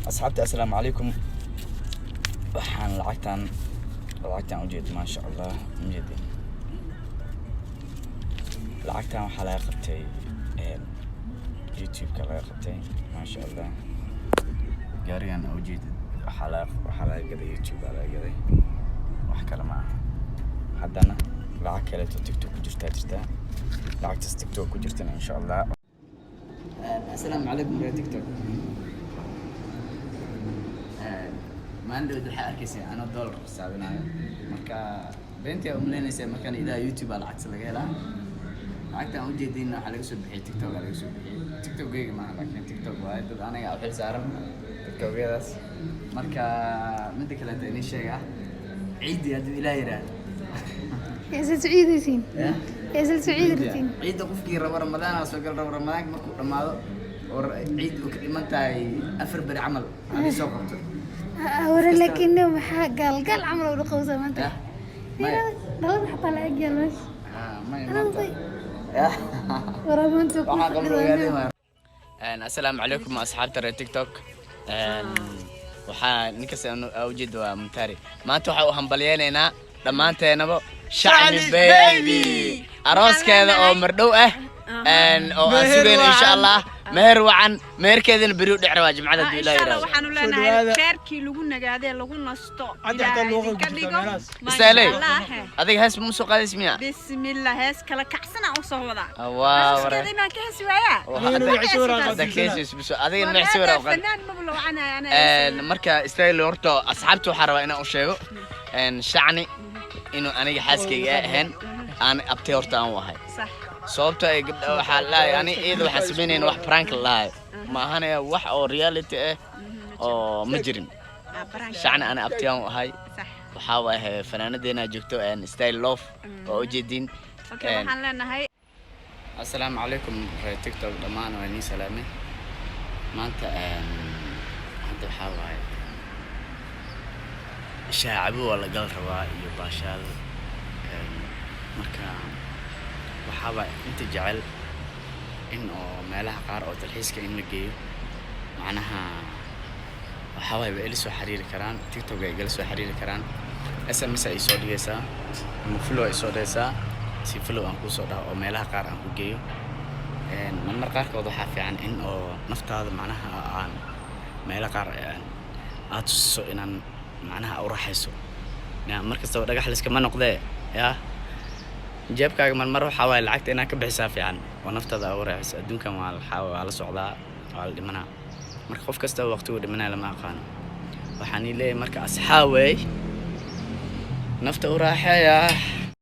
أصحابتي السلام عليكم. waxaan lacagtan ujeed ma sha Allah mujedi lacagtan waxa laga qabtay YouTube ka laga qabtay ma sha Allah gaarigan ujeed waxa laga gaday YouTube laga gaday wax kale ma aha haddana lacag kale TikTok ku jirta lacagtaas TikTok ku jirtana insha Allah. السلام عليكم يا TikTok. ما عندي waxaa arkaysaa ana dollar xisaabinayo marka beentii u maleynaysaa markaan ilaa YouTube lacag laga helaa lacagtan u jeedina waxa laga soo bixiyay TikTok laga soo bixiyay TikTok-gayga ma laakiin TikTok waa dad aniga u xil saaran TikTok-yadaas marka mid kale inta inii sheega ciidi hadii ilaahay yiraahdo يا سعيدين يا سعيدين ciida qofkii rabo Ramadaan soo gal rabo Ramadaan markuu dhamaado oo ciid uu ka dhimantahay afar bari camal hadii soo qabto أورا لكنه محق قال عمره ودقوسه ما أنت لا حتى لا أجلس السلام عليكم أصحاب ترى تيك توك. waxaa ninkaas aan ujeed waa Mumtari maanta waxa uu hambalyeynayna dhamaanteennaba Shacni baby arooskeeda oo mardhow ah oo aan sugayno insha Allah meher wacan meherkeedana bari u dhicraa jimcada Ilaahay yiraahdo waxaan u leenahay sheerkii lagu nagaadee lagu nasto ka dhigo isaalay adiga hees ma soo qaadays miya bismillah hees kala kacsana u soo wada waaw wareena ka hees waaya adiga ma xisoo raaqad fanaan ma bulu ana marka istaayl horto asxaabtu waxa rabaa inaan u sheego Shacni inuu aniga xaaskayga ahayn aan abtay horta aan wahay صح sababta ay gabdhaha waxa la yani eedo waxa sameeyeen wax prank la ma ahanaya wax oo reality ah oo ma jirin Shacni ana abtiyaan wahay waxa waa fanaanadeena joogto aan style love oo jeedin waxaan leenahay السلام عليكم في تيك توك دمان واني سلامي maanta hadda waxa waay shacabku wala gal rabaa iyo baashaal marka waxa waay inta jecel in oo meelaha qaar oo dalxiiska in la geeyo macnaha waxa waay bay soo xiriiri karaan TikTok ay gal soo xiriiri karaan SMS ay soo dhigaysaa ama flow ay soo dhigaysaa si flow aan ku soo dhaho oo meelaha qaar aan ku geeyo mar qaarkood waxa fiican in oo naftaada macnaha aan meelaha qaar aad soo inaan macnaha u raaxayso markasta dhagax la iska ma noqdee yaa jeebkaaga mar waxa waay lacagta inaad ka bixisaa fiican oo naftaada u raaxayso adduunkan waa la socdaa waa la dhimanaa marka qof kasta waqti uu dhimanaa lama aqaan waxaan leeyahay marka asxaabay nafta u raaxaya